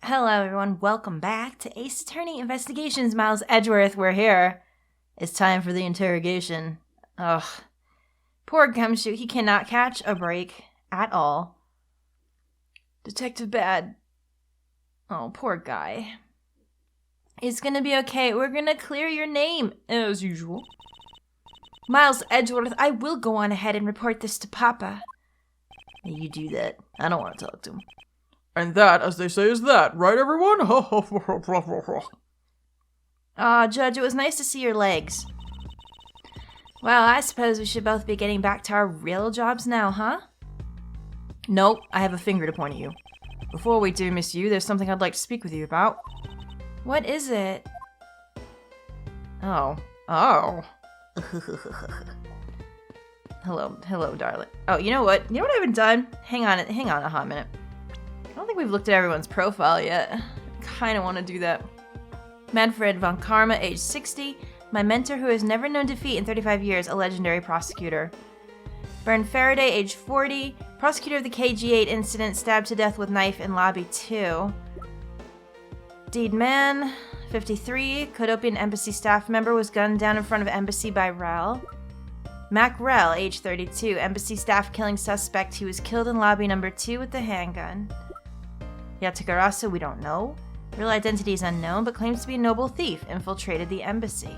Hello everyone, welcome back to Ace Attorney Investigations. Miles Edgeworth, we're here. It's time for the interrogation. Ugh. Poor Gumshoe, he cannot catch a break at all. Detective Bad. Oh, poor guy. It's gonna be okay, we're gonna clear your name, as usual. Miles Edgeworth, I will go on ahead and report this to Papa. You do that. I don't want to talk to him. And that, as they say, is that, right everyone? Judge, it was nice to see your legs. Well, I suppose we should both be getting back to our real jobs now, huh? Nope, I have a finger to point at you. Before we do, Miss Yu, there's something I'd like to speak with you about. What is it? Oh. Hello, darling. Oh, you know what? You know what I haven't done? Hang on a hot minute. I don't think we've looked at everyone's profile yet. I kind of want to do that. Manfred von Karma, age 60. My mentor who has never known defeat in 35 years, a legendary prosecutor. Bernd Faraday, age 40. Prosecutor of the KG-8 incident, stabbed to death with knife in lobby 2. Deed Man, 53. Codopian embassy staff member, was gunned down in front of embassy by Rel. Mac Rel, age 32. Embassy staff killing suspect. He was killed in lobby number 2 with the handgun. Yatagarasu, we don't know. Real identity is unknown, but claims to be a noble thief. Infiltrated the embassy.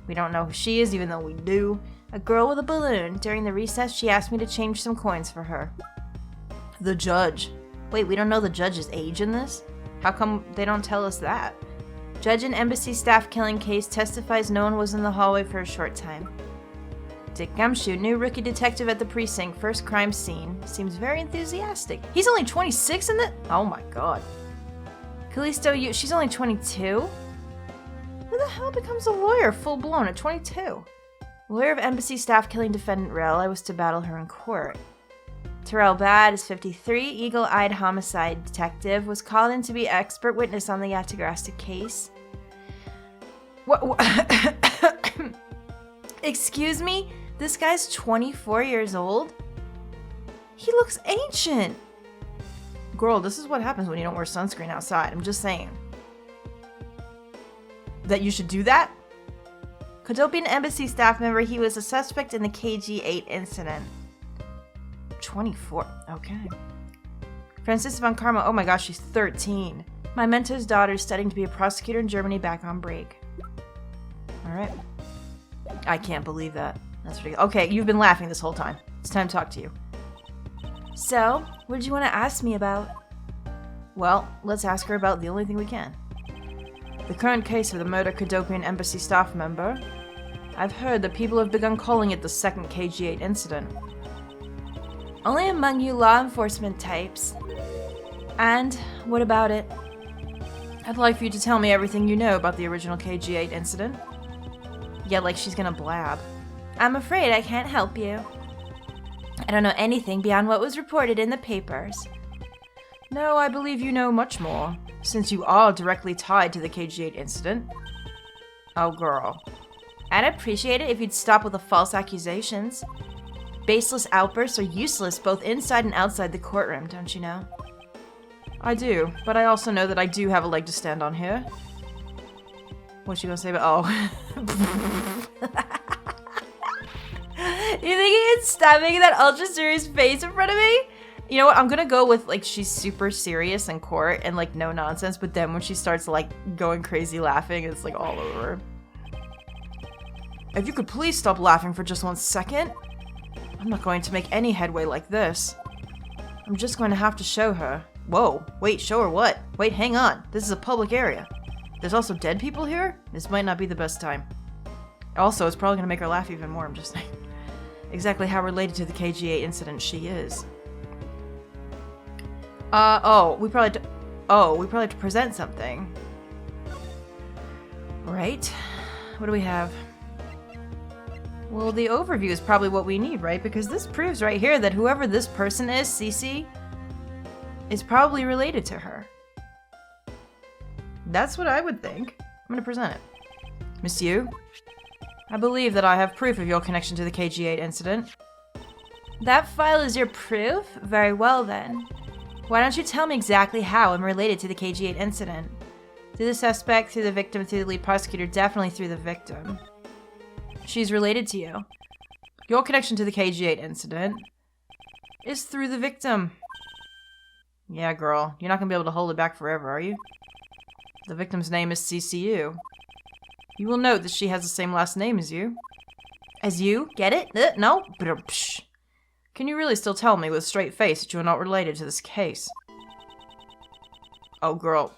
We don't know who she is, even though we do. A girl with a balloon. During the recess, she asked me to change some coins for her. The judge. Wait, we don't know the judge's age in this? How come they don't tell us that? Judge in embassy staff killing case testifies no one was in the hallway for a short time. Dick Gumshoe, new rookie detective at the precinct, first crime scene. Seems very enthusiastic. He's only 26 in the— oh my god. Callisto, she's only 22? Who the hell becomes a lawyer full-blown at 22? Lawyer of embassy staff killing defendant Rel. I was to battle her in court. Terrell Bad is 53, eagle-eyed homicide detective, was called in to be expert witness on the Yatagrasta case. What? Excuse me? This guy's 24 years old? He looks ancient. Girl, this is what happens when you don't wear sunscreen outside. I'm just saying. That you should do that? Codopian embassy staff member, he was a suspect in the KG-8 incident. 24. Okay. Franziska von Karma, oh my gosh, she's 13. My mentor's daughter is studying to be a prosecutor in Germany back on break. Alright. I can't believe that. That's ridiculous. Okay, you've been laughing this whole time. It's time to talk to you. So, what did you want to ask me about? Well, let's ask her about the only thing we can. The current case of the murder Codopian embassy staff member. I've heard that people have begun calling it the second KG-8 incident. Only among you law enforcement types. And what about it? I'd like for you to tell me everything you know about the original KG-8 incident. Yeah, like she's gonna blab. I'm afraid I can't help you. I don't know anything beyond what was reported in the papers. No, I believe you know much more, since you are directly tied to the KG-8 incident. Oh, girl. I'd appreciate it if you'd stop with the false accusations. Baseless outbursts are useless both inside and outside the courtroom, don't you know? I do, but I also know that I do have a leg to stand on here. What's she gonna say about— oh. You think he can stop making that ultra serious face in front of me? You know what, I'm gonna go with, like, she's super serious in court and, like, no nonsense, but then when she starts, like, going crazy laughing, it's, like, all over. If you could please stop laughing for just 1 second. I'm not going to make any headway like this. I'm just going to have to show her. Whoa, wait, show her what? Wait, hang on, this is a public area. There's also dead people here? This might not be the best time. Also, it's probably gonna make her laugh even more, I'm just saying. Exactly how related to the KG-8 incident she is. We probably have to present something. Right? What do we have? Well, the overview is probably what we need, right? Because this proves right here that whoever this person is, Cece, is probably related to her. That's what I would think. I'm gonna present it. Miss Yu, I believe that I have proof of your connection to the KG-8 incident. That file is your proof? Very well then. Why don't you tell me exactly how I'm related to the KG-8 incident? Through the suspect, through the victim, through the lead prosecutor, definitely through the victim. She's related to you. Your connection to the KG-8 incident is through the victim. Yeah, girl, you're not gonna be able to hold it back forever, are you? The victim's name is CCU. You will note that she has the same last name as you. As you? Get it? No? Psh. Can you really still tell me with a straight face that you are not related to this case? Oh, girl.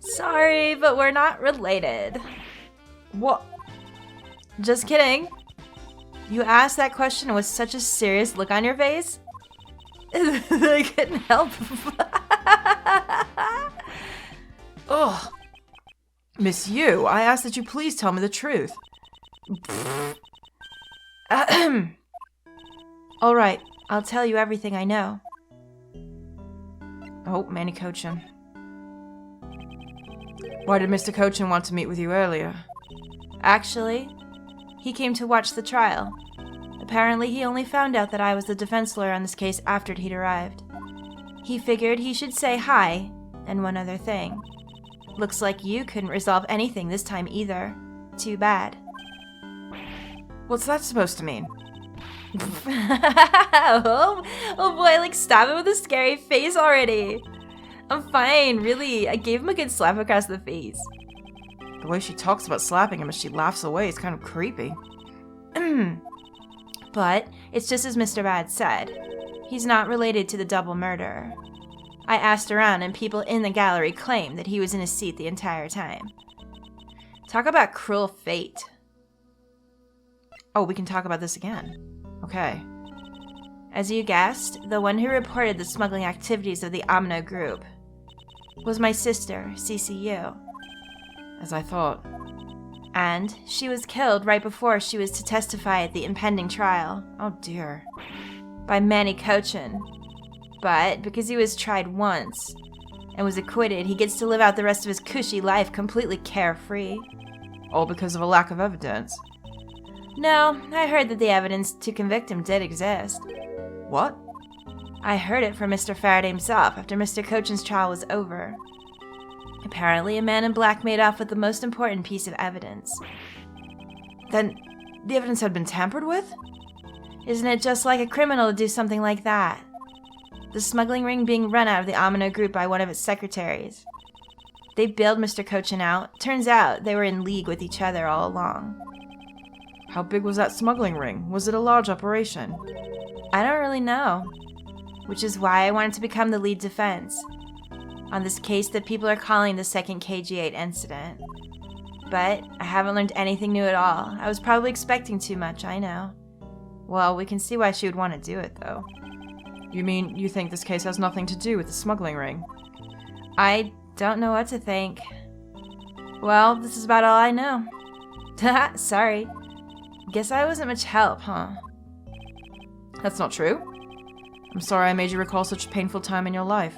Sorry, but we're not related. What? Just kidding. You asked that question with such a serious look on your face. I couldn't help. Ugh. Miss Yu, I ask that you please tell me the truth. All right, I'll tell you everything I know. Oh, Manny Cochin. Why did Mr. Cochin want to meet with you earlier? Actually, he came to watch the trial. Apparently, he only found out that I was the defense lawyer on this case after he'd arrived. He figured he should say hi, and one other thing. Looks like you couldn't resolve anything this time either. Too bad. What's that supposed to mean? oh boy, like stab him with a scary face already. I'm fine, really. I gave him a good slap across the face. The way she talks about slapping him as she laughs away is kind of creepy. But it's just as Mr. Bad said. He's not related to the double murder. I asked around and people in the gallery claim that he was in his seat the entire time. Talk about cruel fate. Oh, we can talk about this again. Okay. As you guessed, the one who reported the smuggling activities of the Amno group was my sister, CCU. As I thought. And she was killed right before she was to testify at the impending trial. Oh dear. By Manny Cochin. But because he was tried once and was acquitted, he gets to live out the rest of his cushy life completely carefree. All because of a lack of evidence. No, I heard that the evidence to convict him did exist. What? I heard it from Mr. Faraday himself after Mr. Cochin's trial was over. Apparently, a man in black made off with the most important piece of evidence. Then, the evidence had been tampered with? Isn't it just like a criminal to do something like that? The smuggling ring being run out of the Amino group by one of its secretaries. They bailed Mr. Cochin out. Turns out they were in league with each other all along. How big was that smuggling ring? Was it a large operation? I don't really know. Which is why I wanted to become the lead defense on this case that people are calling the second KG-8 incident. But I haven't learned anything new at all. I was probably expecting too much, I know. Well, we can see why she would want to do it, though. You mean you think this case has nothing to do with the smuggling ring? I don't know what to think. Well, this is about all I know. Sorry. Guess I wasn't much help, huh? That's not true. I'm sorry I made you recall such a painful time in your life.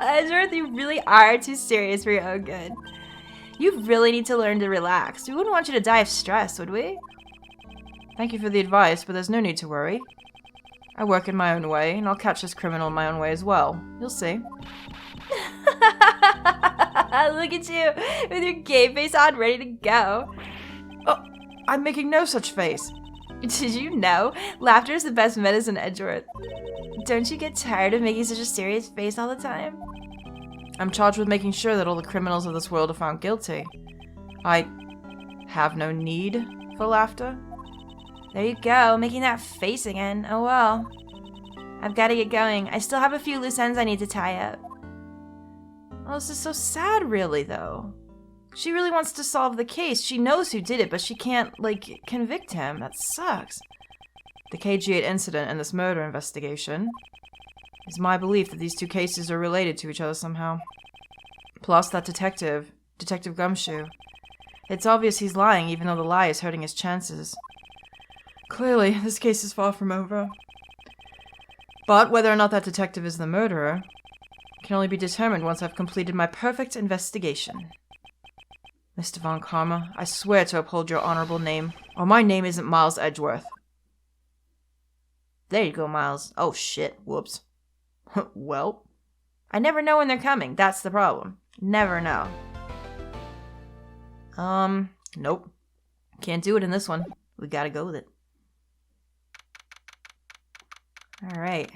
Edgeworth, you really are too serious for your own good. You really need to learn to relax. We wouldn't want you to die of stress, would we? Thank you for the advice, but there's no need to worry. I work in my own way, and I'll catch this criminal in my own way as well. You'll see. Look at you, with your gay face on, ready to go. Oh, I'm making no such face. Did you know? Laughter is the best medicine, Edgeworth. Don't you get tired of making such a serious face all the time? I'm charged with making sure that all the criminals of this world are found guilty. I have no need for laughter. There you go, making that face again. Oh well. I've got to get going. I still have a few loose ends I need to tie up. Oh, this is so sad, really, though. She really wants to solve the case. She knows who did it, but she can't, convict him. That sucks. The KG-8 incident and this murder investigation. It's my belief that these two cases are related to each other somehow. Plus, that Detective Gumshoe. It's obvious he's lying, even though the lie is hurting his chances. Clearly, this case is far from over. But whether or not that detective is the murderer can only be determined once I've completed my perfect investigation. Mr. Von Karma, I swear to uphold your honorable name Oh, my name isn't Miles Edgeworth. There you go, Miles. Oh, shit. Whoops. Well, I never know when they're coming. That's the problem. Never know. Nope. Can't do it in this one. We gotta go with it. Alright.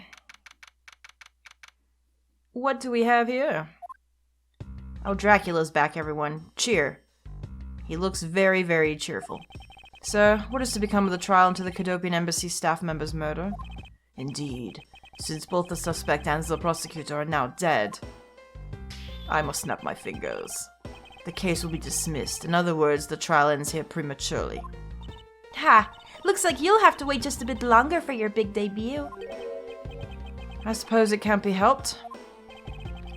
What do we have here? Oh, Dracula's back, everyone. Cheer. He looks very, very cheerful. Sir, what is to become of the trial into the Cadopian Embassy staff member's murder? Indeed. Since both the suspect and the prosecutor are now dead, I must snap my fingers. The case will be dismissed. In other words, the trial ends here prematurely. Ha! Looks like you'll have to wait just a bit longer for your big debut. I suppose it can't be helped.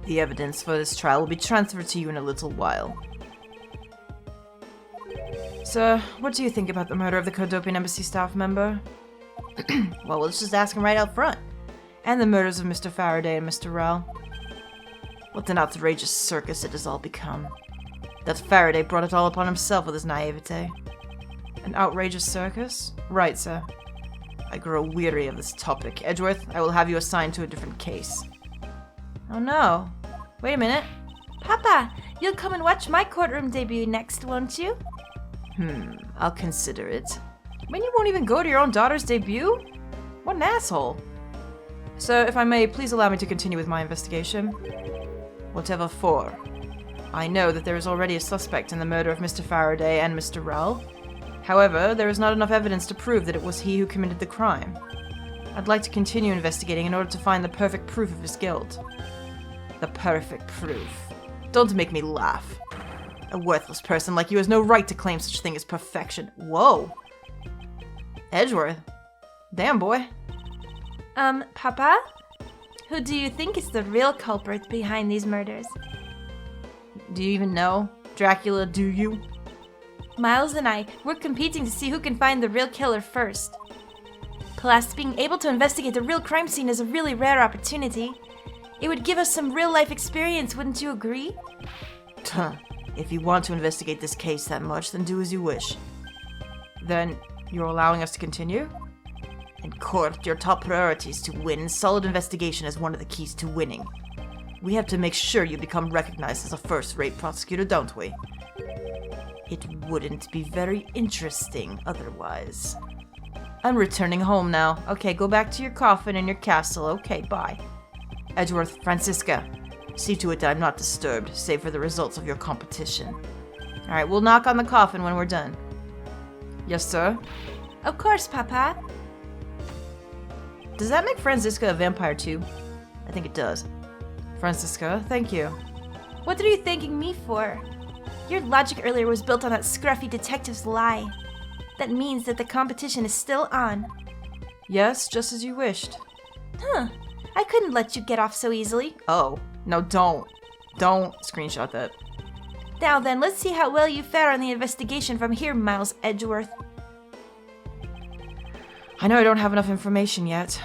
The evidence for this trial will be transferred to you in a little while. Sir, what do you think about the murder of the Cadopian Embassy staff member? Well, let's just ask him right out front. And the murders of Mr. Faraday and Mr. Rell. What an outrageous circus it has all become. That Faraday brought it all upon himself with his naivete. An outrageous circus? Right, sir. I grow weary of this topic. Edgeworth, I will have you assigned to a different case. Oh no. Wait a minute. Papa, you'll come and watch my courtroom debut next, won't you? I'll consider it. When you won't even go to your own daughter's debut? What an asshole. Sir, if I may, please allow me to continue with my investigation. Whatever for. I know that there is already a suspect in the murder of Mr. Faraday and Mr. Rell. However, there is not enough evidence to prove that it was he who committed the crime. I'd like to continue investigating in order to find the perfect proof of his guilt. The perfect proof. Don't make me laugh. A worthless person like you has no right to claim such thing as perfection. Whoa. Edgeworth. Damn, boy. Papa? Who do you think is the real culprit behind these murders? Do you even know? Dracula, do you? Miles and I, we're competing to see who can find the real killer first. Plus, being able to investigate the real crime scene is a really rare opportunity. It would give us some real-life experience, wouldn't you agree? If you want to investigate this case that much, then do as you wish. Then, you're allowing us to continue? In court, your top priority is to win. Solid investigation is one of the keys to winning. We have to make sure you become recognized as a first-rate prosecutor, don't we? It wouldn't be very interesting otherwise. I'm returning home now. Okay, go back to your coffin and your castle. Okay, bye. Edgeworth, Franziska, see to it that I'm not disturbed, save for the results of your competition. Alright, we'll knock on the coffin when we're done. Yes, sir? Of course, Papa. Does that make Franziska a vampire too? I think it does. Franziska, thank you. What are you thanking me for? Your logic earlier was built on that scruffy detective's lie. That means that the competition is still on. Yes, just as you wished. I couldn't let you get off so easily. Oh, no, don't. Don't screenshot that. Now then, let's see how well you fare on the investigation from here, Miles Edgeworth. I know I don't have enough information yet.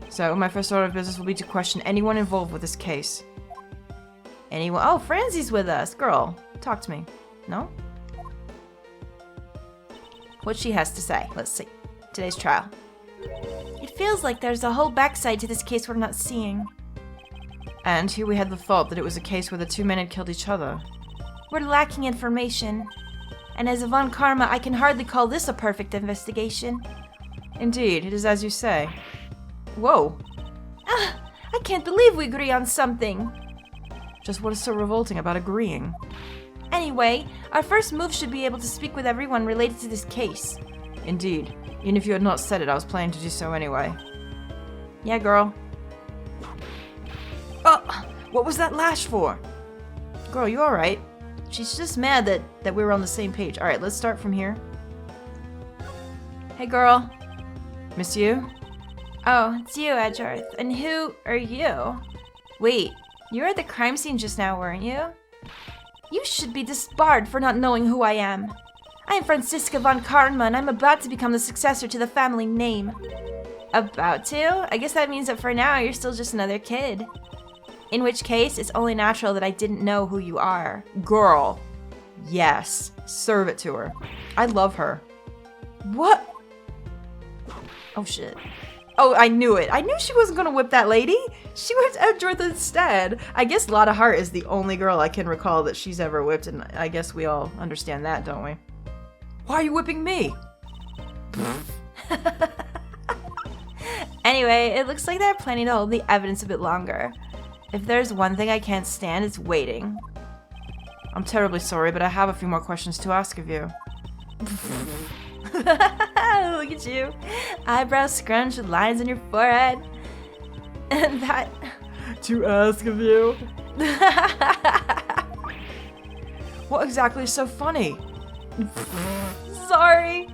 So, my first order of business will be to question anyone involved with this case. Anyone? Oh, Franzi's with us. Girl, talk to me. No? What she has to say. Let's see. Today's trial. It feels like there's a whole backside to this case we're not seeing. And here we had the thought that it was a case where the two men had killed each other. We're lacking information. And as a Von Karma, I can hardly call this a perfect investigation. Indeed, it is as you say. Whoa. I can't believe we agree on something. Just what is so revolting about agreeing? Anyway, our first move should be able to speak with everyone related to this case. Indeed. Even if you had not said it, I was planning to do so anyway. Yeah, girl. Oh! What was that lash for? Girl, you alright? She's just mad that we were on the same page. Alright, let's start from here. Hey, girl. Miss you? Oh, it's you, Edgeworth. And who are you? Wait, you were at the crime scene just now, weren't you? You should be disbarred for not knowing who I am. I am Franziska von Karma, and I'm about to become the successor to the family name. About to? I guess that means that for now, you're still just another kid. In which case, it's only natural that I didn't know who you are. Girl. Yes. Serve it to her. I love her. What? Oh shit. Oh, I knew it. I knew she wasn't gonna whip that lady. She whipped Edgeworth instead. I guess Lotta Hart is the only girl I can recall that she's ever whipped, and I guess we all understand that, don't we? Why are you whipping me? Anyway, it looks like they're planning to hold the evidence a bit longer. If there's one thing I can't stand, it's waiting. I'm terribly sorry, but I have a few more questions to ask of you. Look at you. Eyebrows scrunched with lines on your forehead. And that... To ask of you? What exactly is so funny? Sorry.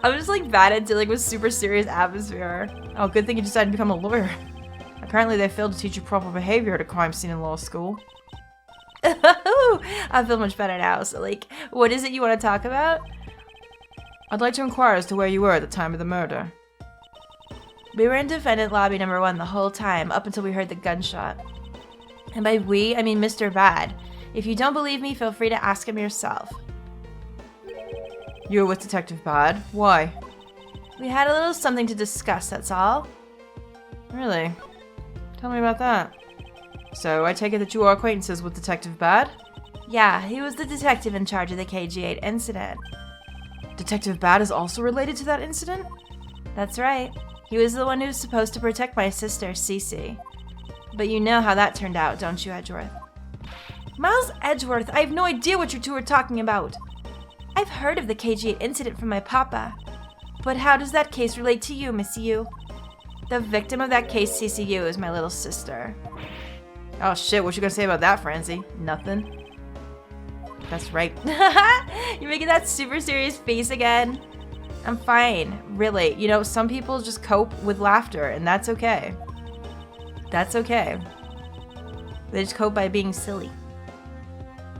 I'm just like bad at dealing with super serious atmosphere. Oh, good thing you decided to become a lawyer. Apparently they failed to teach you proper behavior at a crime scene in law school. I feel much better now. So like, what is it you want to talk about? I'd like to inquire as to where you were at the time of the murder. We were in defendant lobby number 1 the whole time, up until we heard the gunshot. And by we, I mean Mr. Bad. If you don't believe me, feel free to ask him yourself. You were with Detective Bad? Why? We had a little something to discuss, that's all. Really? Tell me about that. So, I take it that you are acquaintances with Detective Bad? Yeah, he was the detective in charge of the KG-8 incident. Detective Bad is also related to that incident? That's right. He was the one who was supposed to protect my sister, Cece. But you know how that turned out, don't you, Edgeworth? Miles Edgeworth, I have no idea what you two are talking about. I've heard of the KG-8 incident from my papa. But how does that case relate to you, Miss Yu? The victim of that case, CCU, is my little sister. Oh shit, what you gonna say about that, Francie? Nothing. That's right. You're making that super serious face again. I'm fine, really. You know, some people just cope with laughter, and that's okay. That's okay. They just cope by being silly.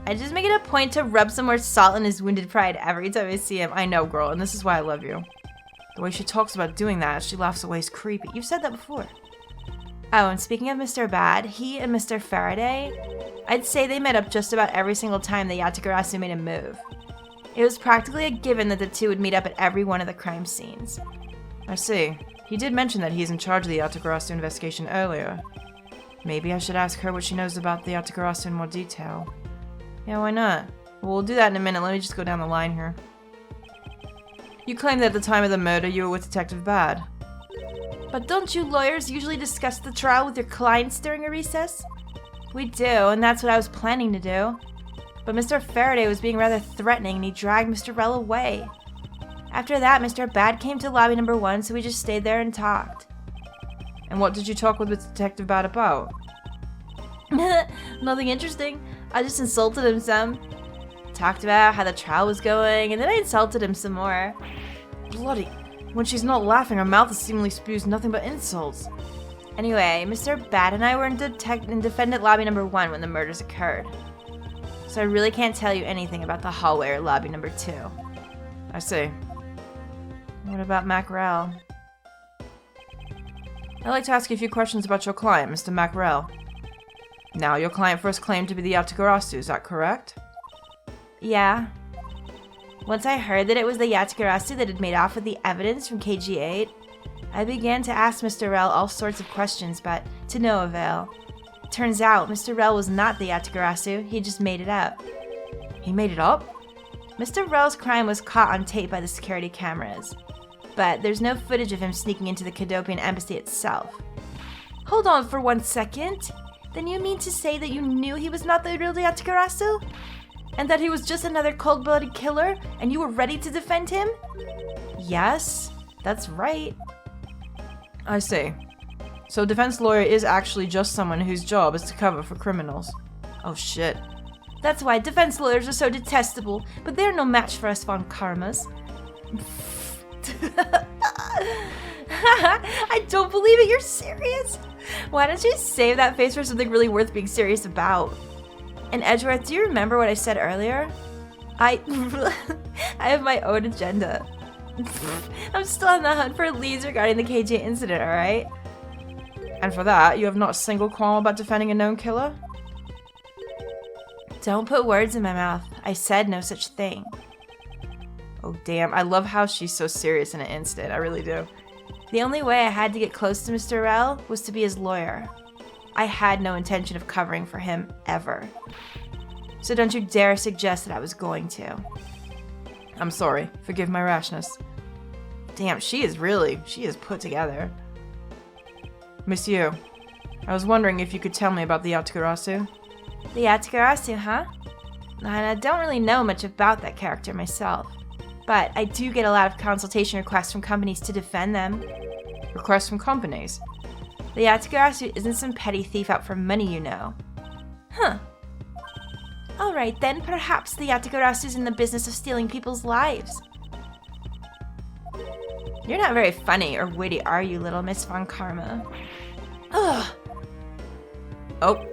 I just make it a point to rub some more salt in his wounded pride every time I see him. I know, girl, and this is why I love you. The way she talks about doing that as she laughs away is creepy. You've said that before. Oh, and speaking of Mr. Bad, he and Mr. Faraday, I'd say they met up just about every single time the Yatagarasu made a move. It was practically a given that the two would meet up at every one of the crime scenes. I see. He did mention that he's in charge of the Yatagarasu investigation earlier. Maybe I should ask her what she knows about the Yatagarasu in more detail. Yeah, why not? Well, we'll do that in a minute. Let me just go down the line here. You claim that at the time of the murder you were with Detective Bad. But don't you lawyers usually discuss the trial with your clients during a recess? We do, and that's what I was planning to do. But Mr. Faraday was being rather threatening and he dragged Mr. Rell away. After that, Mr. Bad came to lobby number 1, so we just stayed there and talked. And what did you talk with Detective Bad about? Nothing interesting. I just insulted him some. Talked about how the trial was going, and then I insulted him some more. Bloody. When she's not laughing, her mouth seemingly spews nothing but insults. Anyway, Mr. Bad and I were in defendant lobby number 1 when the murders occurred. So I really can't tell you anything about the hallway or lobby number 2. I see. What about Mackerel? I'd like to ask you a few questions about your client, Mr. Mackerel. Now, your client first claimed to be the Yatagarasu, is that correct? Yeah. Once I heard that it was the Yatagarasu that had made off with the evidence from KG-8, I began to ask Mr. Rell all sorts of questions, but to no avail. Turns out, Mr. Rell was not the Yatagarasu, he just made it up. He made it up? Mr. Rell's crime was caught on tape by the security cameras, but there's no footage of him sneaking into the Kadopian embassy itself. Hold on for 1 second. Then you mean to say that you knew he was not the real Yatagarasu? And that he was just another cold-blooded killer, and you were ready to defend him? Yes, that's right. I see. So a defense lawyer is actually just someone whose job is to cover for criminals. Oh shit. That's why defense lawyers are so detestable, but they're no match for us Von Karmas. I don't believe it, you're serious? Why don't you save that face for something really worth being serious about? And Edgeworth, do you remember what I said earlier? I have my own agenda. I'm still on the hunt for leads regarding the KG incident, alright? And for that, you have not a single qualm about defending a known killer? Don't put words in my mouth. I said no such thing. Oh, damn. I love how she's so serious in an instant. I really do. The only way I had to get close to Mr. Rell was to be his lawyer. I had no intention of covering for him, ever. So don't you dare suggest that I was going to. I'm sorry. Forgive my rashness. Damn, she is put together. Monsieur, I was wondering if you could tell me about the Yatagarasu. The Yatagarasu, huh? And I don't really know much about that character myself. But I do get a lot of consultation requests from companies to defend them. Requests from companies? The Yatagarasu isn't some petty thief out for money, you know. Huh. Alright then, perhaps the Yatagarasu's in the business of stealing people's lives. You're not very funny or witty, are you, little Miss Von Karma? Ugh. Oh,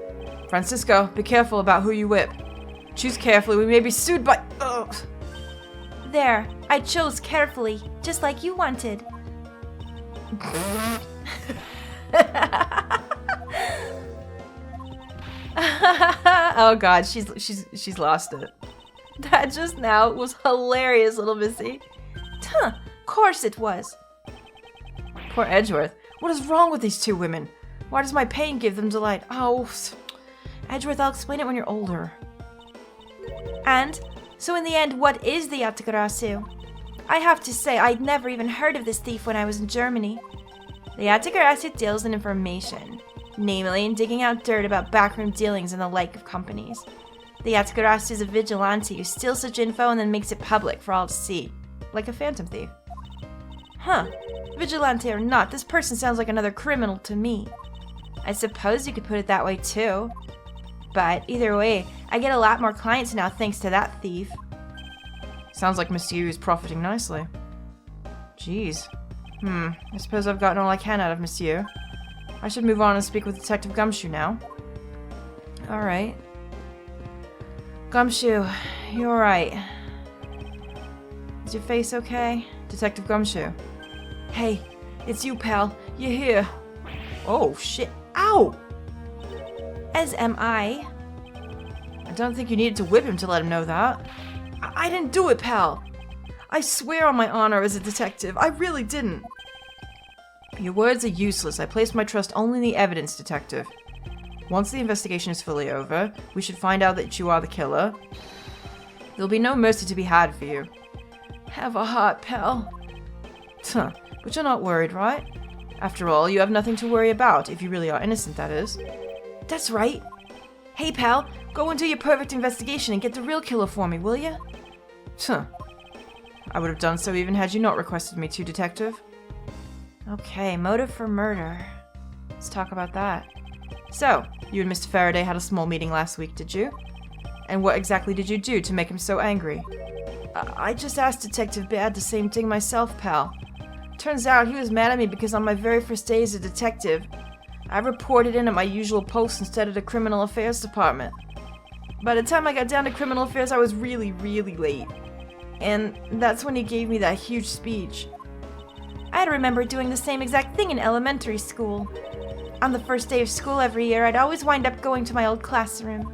Franziska, be careful about who you whip. Choose carefully, we may be sued by— Ugh. There, I chose carefully, just like you wanted. Oh god, she's lost it. That just now was hilarious, little missy. Huh, course it was. Poor Edgeworth. What is wrong with these two women? Why does my pain give them delight? Oh, Edgeworth, I'll explain it when you're older. And, so in the end, what is the Yatagarasu? I have to say, I'd never even heard of this thief when I was in Germany. The Yatagarasu deals in information, namely in digging out dirt about backroom dealings and the like of companies. The Yatagarasu is a vigilante who steals such info and then makes it public for all to see, like a phantom thief. Huh, vigilante or not, this person sounds like another criminal to me. I suppose you could put it that way too. But either way, I get a lot more clients now thanks to that thief. Sounds like Monsieur is profiting nicely. Jeez. I suppose I've gotten all I can out of Monsieur. I should move on and speak with Detective Gumshoe now. Alright. Gumshoe, you alright? Is your face okay? Detective Gumshoe. Hey, it's you, pal. You're here. Oh, shit. Ow! As am I. I don't think you needed to whip him to let him know that. I didn't do it, pal. I swear on my honor as a detective, I really didn't. Your words are useless. I place my trust only in the evidence, detective. Once the investigation is fully over, we should find out that you are the killer. There'll be no mercy to be had for you. Have a heart, pal. Huh, but you're not worried, right? After all, you have nothing to worry about, if you really are innocent, that is. That's right. Hey, pal, go and do your perfect investigation and get the real killer for me, will you? Huh. I would have done so even had you not requested me to, detective. Okay, motive for murder. Let's talk about that. So, you and Mr. Faraday had a small meeting last week, did you? And what exactly did you do to make him so angry? I just asked Detective Bad the same thing myself, pal. Turns out he was mad at me because on my very first day as a detective, I reported in at my usual post instead of the Criminal Affairs Department. By the time I got down to Criminal Affairs, I was really, really late. And that's when he gave me that huge speech. I remember doing the same exact thing in elementary school. On the first day of school every year, I'd always wind up going to my old classroom.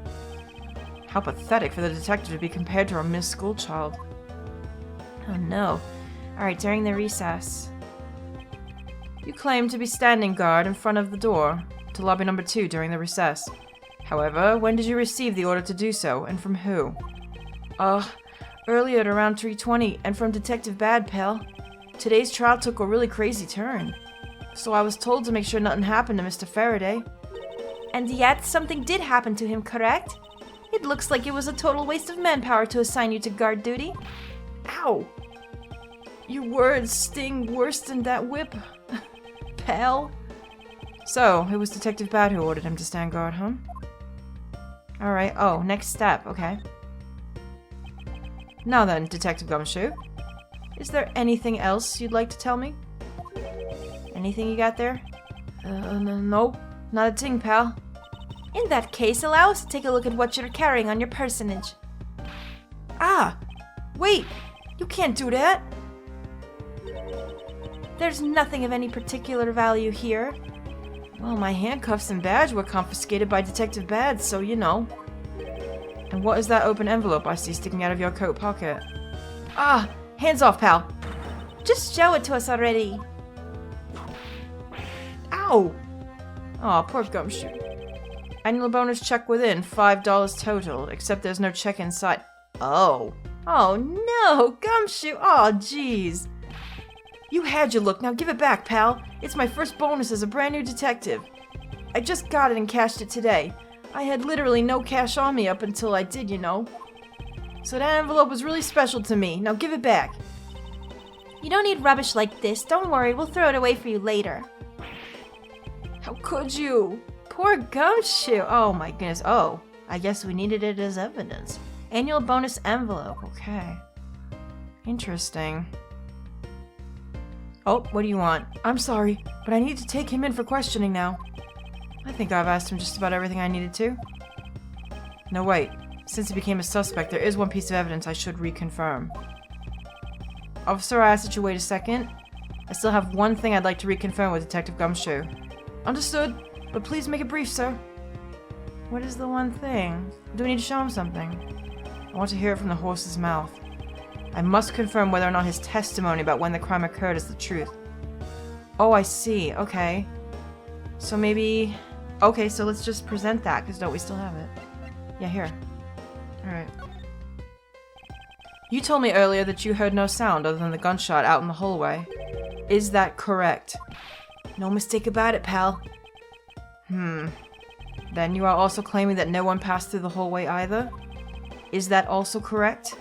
How pathetic for the detective to be compared to a Miss Schoolchild. Oh no. Alright, during the recess. You claimed to be standing guard in front of the door to lobby number 2 during the recess. However, when did you receive the order to do so, and from who? Earlier at around 3:20, and from Detective Bad, pal. Today's trial took a really crazy turn. So I was told to make sure nothing happened to Mr. Faraday. And yet, something did happen to him, correct? It looks like it was a total waste of manpower to assign you to guard duty. Ow! Your words sting worse than that whip, pal. So, it was Detective Bad who ordered him to stand guard, huh? Alright, next step, okay. Now then, Detective Gumshoe. Is there anything else you'd like to tell me? Anything you got there? Nope. Not a thing, pal. In that case, allow us to take a look at what you're carrying on your personage. Wait! You can't do that! There's nothing of any particular value here. Well, my handcuffs and badge were confiscated by Detective Bad, so you know. And what is that open envelope I see sticking out of your coat pocket? Hands off, pal. Just show it to us already. Ow! Aw, poor Gumshoe. Annual bonus check within, $5 total, except there's no check inside. Oh. Oh no, Gumshoe! Oh jeez. You had your look, now give it back, pal. It's my first bonus as a brand new detective. I just got it and cashed it today. I had literally no cash on me up until I did, you know. So that envelope was really special to me. Now give it back. You don't need rubbish like this. Don't worry, we'll throw it away for you later. How could you? Poor Gumshoe. Oh my goodness. Oh, I guess we needed it as evidence. Annual bonus envelope. Okay. Interesting. Oh, what do you want? I'm sorry, but I need to take him in for questioning now. I think I've asked him just about everything I needed to. No, wait. Since he became a suspect, there is one piece of evidence I should reconfirm. Officer, I asked that you wait a second. I still have one thing I'd like to reconfirm with Detective Gumshoe. Understood, but please make it brief, sir. What is the one thing? Do we need to show him something? I want to hear it from the horse's mouth. I must confirm whether or not his testimony about when the crime occurred is the truth. Oh, I see. Okay. So maybe... Okay, so let's just present that, because don't we still have it? Yeah, here. Alright. You told me earlier that you heard no sound other than the gunshot out in the hallway. Is that correct? No mistake about it, pal. Then you are also claiming that no one passed through the hallway either? Is that also correct?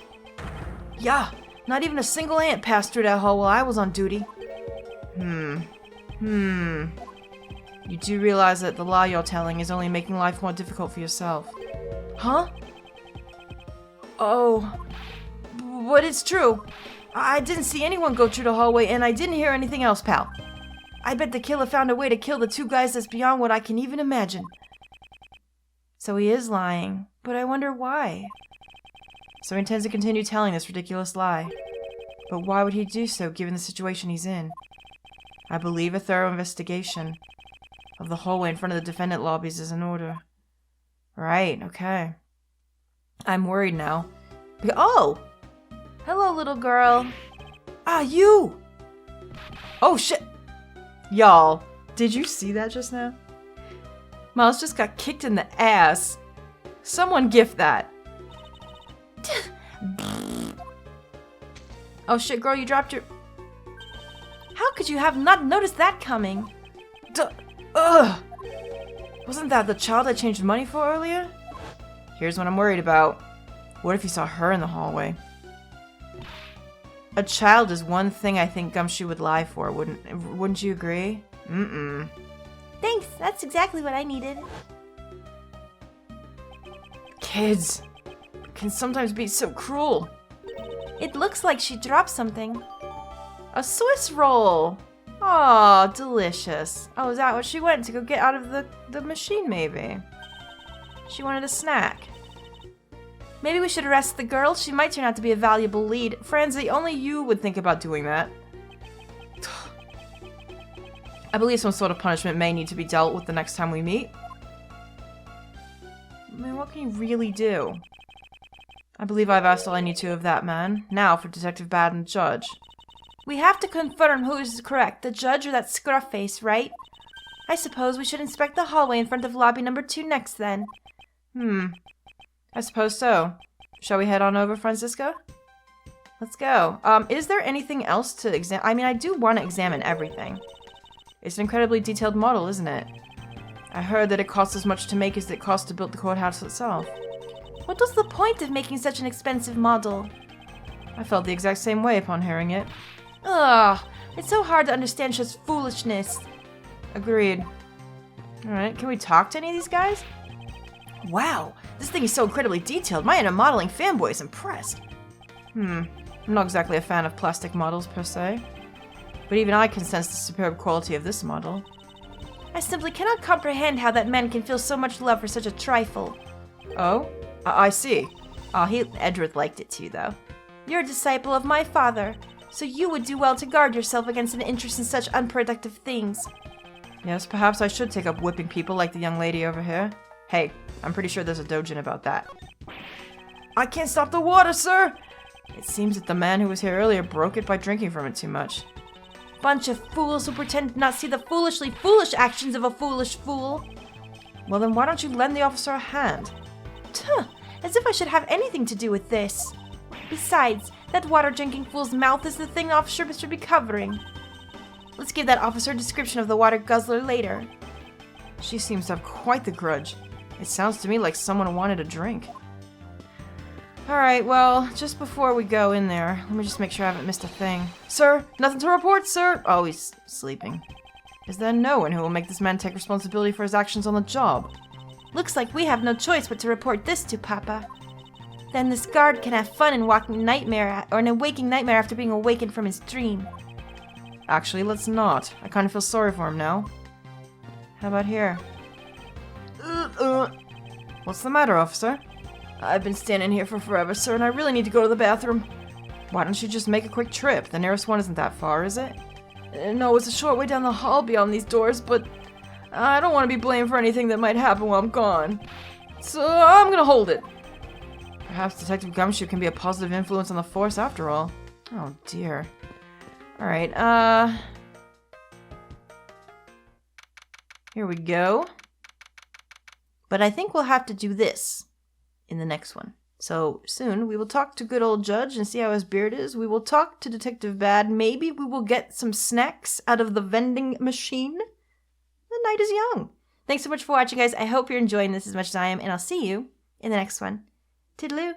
Yeah, not even a single ant passed through that hall while I was on duty. You do realize that the lie you're telling is only making life more difficult for yourself. Huh? Oh, but it's true. I didn't see anyone go through the hallway and I didn't hear anything else, pal. I bet the killer found a way to kill the two guys that's beyond what I can even imagine. So he is lying, but I wonder why. So he intends to continue telling this ridiculous lie. But why would he do so given the situation he's in? I believe a thorough investigation of the hallway in front of the defendant lobbies is in order. Right, okay. I'm worried now. Oh! Hello, little girl. Ah, you! Oh, shit! Y'all, did you see that just now? Miles just got kicked in the ass. Someone gift that. Oh shit, girl, you dropped your... How could you have not noticed that coming? Ugh! Wasn't that the child I changed money for earlier? Here's what I'm worried about. What if you saw her in the hallway? A child is one thing I think Gumshoe would lie for, wouldn't you agree? Thanks, that's exactly what I needed. Kids can sometimes be so cruel. It looks like she dropped something. A Swiss roll! Aw, delicious. Oh, is that what she went to go get out of the machine, maybe? She wanted a snack. Maybe we should arrest the girl. She might turn out to be a valuable lead. Franzi, only you would think about doing that. I believe some sort of punishment may need to be dealt with the next time we meet. I mean, what can you really do? I believe I've asked all I need to of that man. Now for Detective Bad and the judge. We have to confirm who is correct, the judge or that scruff face, right? I suppose we should inspect the hallway in front of lobby number 2 next, then. I suppose so. Shall we head on over, Franziska? Let's go. Is there anything else to examine? I mean, I do want to examine everything. It's an incredibly detailed model, isn't it? I heard that it costs as much to make as it costs to build the courthouse itself. What was the point of making such an expensive model? I felt the exact same way upon hearing it. Ugh, it's so hard to understand such foolishness. Agreed. Alright, can we talk to any of these guys? Wow, this thing is so incredibly detailed. My inner modeling fanboy is impressed. I'm not exactly a fan of plastic models per se. But even I can sense the superb quality of this model. I simply cannot comprehend how that man can feel so much love for such a trifle. Oh? I see. Edgeworth liked it too, though. You're a disciple of my father, so you would do well to guard yourself against an interest in such unproductive things. Yes, perhaps I should take up whipping people like the young lady over here. Hey, I'm pretty sure there's a dojin about that. I can't stop the water, sir! It seems that the man who was here earlier broke it by drinking from it too much. Bunch of fools who pretend to not see the foolishly foolish actions of a foolish fool. Well, then why don't you lend the officer a hand? Tuh, as if I should have anything to do with this. Besides, that water-drinking fool's mouth is the thing the officer should be covering. Let's give that officer a description of the water guzzler later. She seems to have quite the grudge. It sounds to me like someone wanted a drink. Alright, well, just before we go in there, let me just make sure I haven't missed a thing. Sir, nothing to report, sir! Oh, he's sleeping. Is there no one who will make this man take responsibility for his actions on the job? Looks like we have no choice but to report this to Papa. Then this guard can have fun in a waking nightmare after being awakened from his dream. Actually, let's not. I kind of feel sorry for him now. How about here? What's the matter, officer? I've been standing here for forever, sir, and I really need to go to the bathroom. Why don't you just make a quick trip? The nearest one isn't that far, is it? No, it's a short way down the hall beyond these doors, but I don't want to be blamed for anything that might happen while I'm gone. So I'm gonna hold it. Perhaps Detective Gumshoe can be a positive influence on the force after all. Oh dear. Alright, here we go. But I think we'll have to do this in the next one. So soon we will talk to good old Judge and see how his beard is. We will talk to Detective Bad. Maybe we will get some snacks out of the vending machine. The night is young. Thanks so much for watching, guys. I hope you're enjoying this as much as I am, and I'll see you in the next one. Toodaloo.